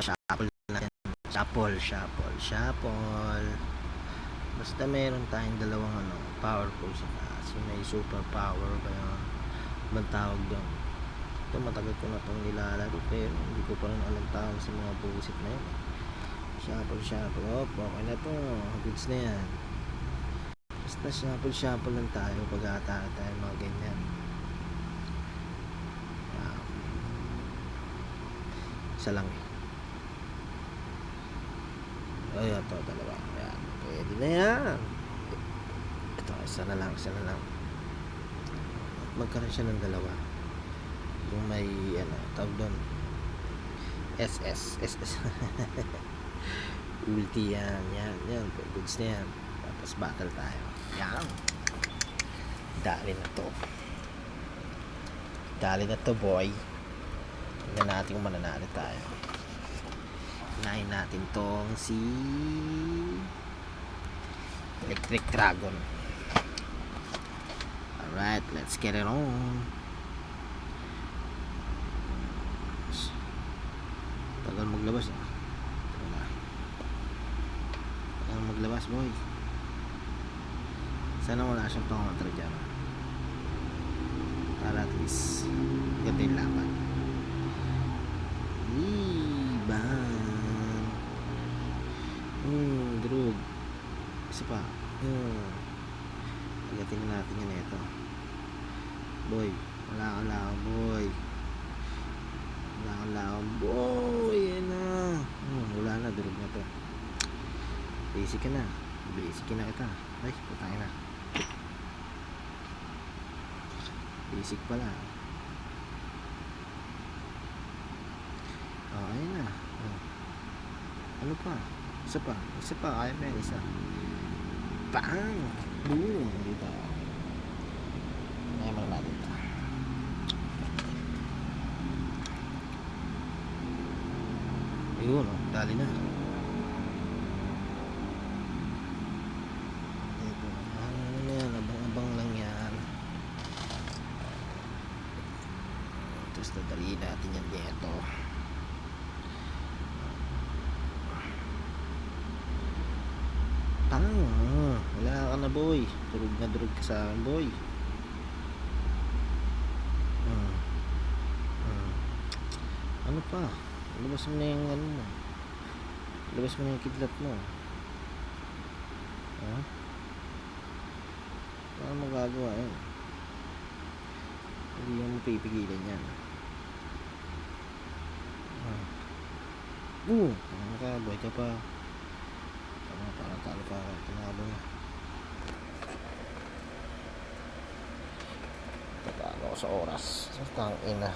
shuffle natin. Shuffle. Basta meron tayong dalawang powerful sa taas. May super power ba yun? Ibang tawag doon. Ito matagal ko na itong nilalaro pero hindi ko pa rin alam tawag sa mga bullshit na yun. Shuffle. Okay na to. Goods na yan. Basta shuffle lang tayo pag atake tayo mga ganyan. Isa lang ay ito dalawa. Ayan. Pwede na yan. Ito isa na lang. Magkaroon siya ng dalawa. Yung may tawag doon SS ulti yan goods na yan. Tapos battle tayo yan. Dali na to boy. Tingnan natin kung mananalo tayo. Hinahin natin tong si Electric Dragon. Alright, let's get it on. Tagal maglabas Tagal maglabas boy. Sana wala siyang pangontra dyan para at least ganda yung laban. Drug isa pa. Agatin na natin yan ito boy. Wala ka lang boy. Yan na. Wala na, drug na to. Basic na kita. Ay putangin na. Basic pala. Ayun na. Ano pa? Isa pa. Kaya pa yan isa. Bang! Boom! Dito. Ngayon natin ito. Ayun, dali na. Ito. Ano yan? Abang lang yan. Tapos dadali natin yan dito. Wala ka na boy. Durog ka sa akin boy. Ano pa? Labas mo na yung mo. Labas mo na yung kidlat mo. Paano magagawa yun? Hindi mo pipigilan yan. Ano ka? Boy ka pa. Talo pa ako. Tinalo na. Tatalo ko sa oras. Tangina.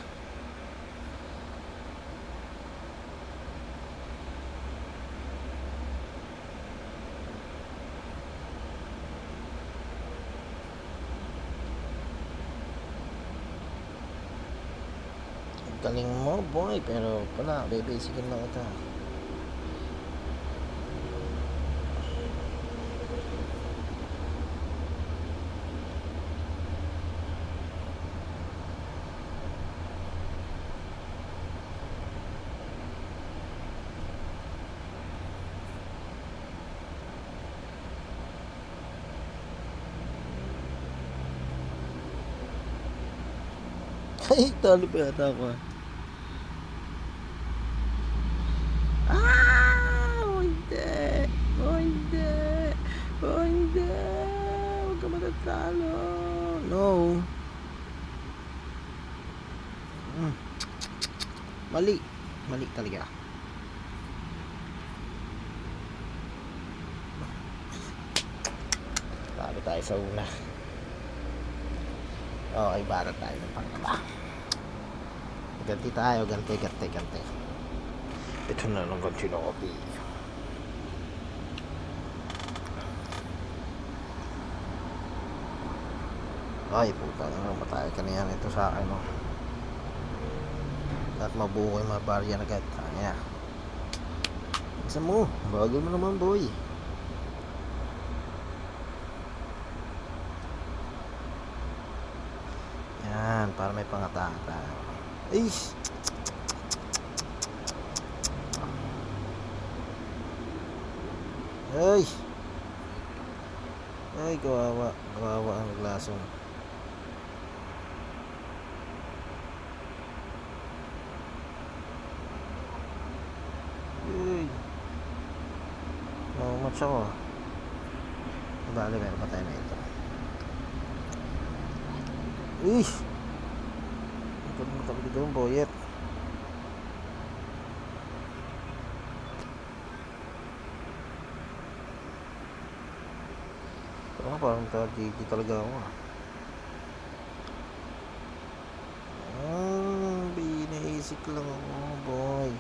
Galing mo boy. Pero wala. Bebasikin lang ito. Ay, talo pa yata ako. Hindi. Huwag ka matatalo. No. Mali talaga. Talo tayo sa una. Okay, barat tayo ng pangalawa. Ganti tayo. Ito na lang ganti na kopi. Ay puta na, matay ka na yan. Ito sa akin at mabuo yung mga barya na agad. Ayan. Isa mo, bagal mo naman boy. Yan, para may pangatata. Ay! Ay! Ay, kawawa. Kawawa ang glaso. Uy! Naumatch ako. Bali, meron pa tayo na ito. Uy! Ang matabli doon, boyet. Parang GG talaga ako. Binaisik lang ako, boy.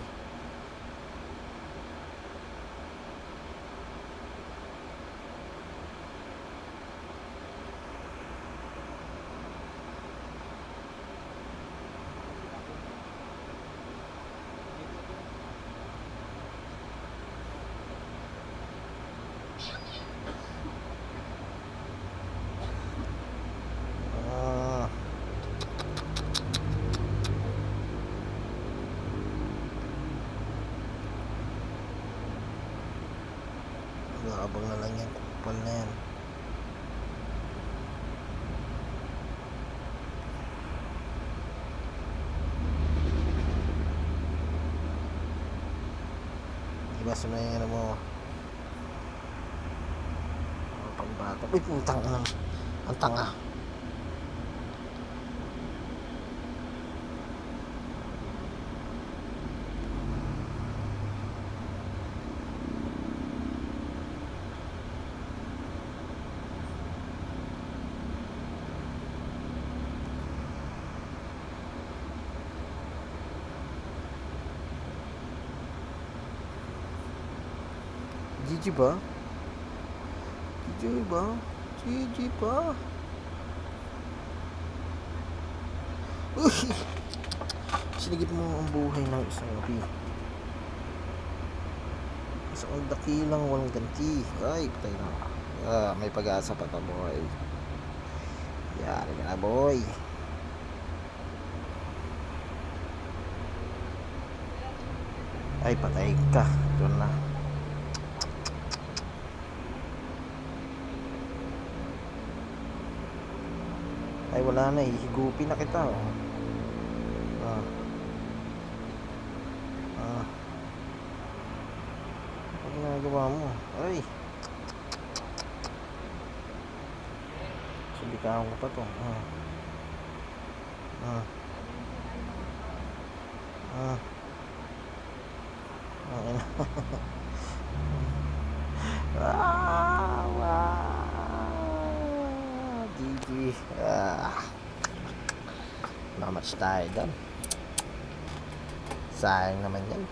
Abang na lang yan, kupal na yan. Ibasa na yung ano mo. Pambata. Uy, putang na. Ang tanga. GG ba? GG ba? GG ba? Uy! Sinigip mo ang buhay ng isang api. Isang dakilang walang ganti. Ay, patay na. May pag-asa pa ka, boy. Yari ka na, boy. Ay, patay ka. Ito na. Ay, wala na, hihigupin na kita. Ano ginagawa mo? Ay, subikahan ko pa to. GG. Namatch tayo doon. Sayang naman yan.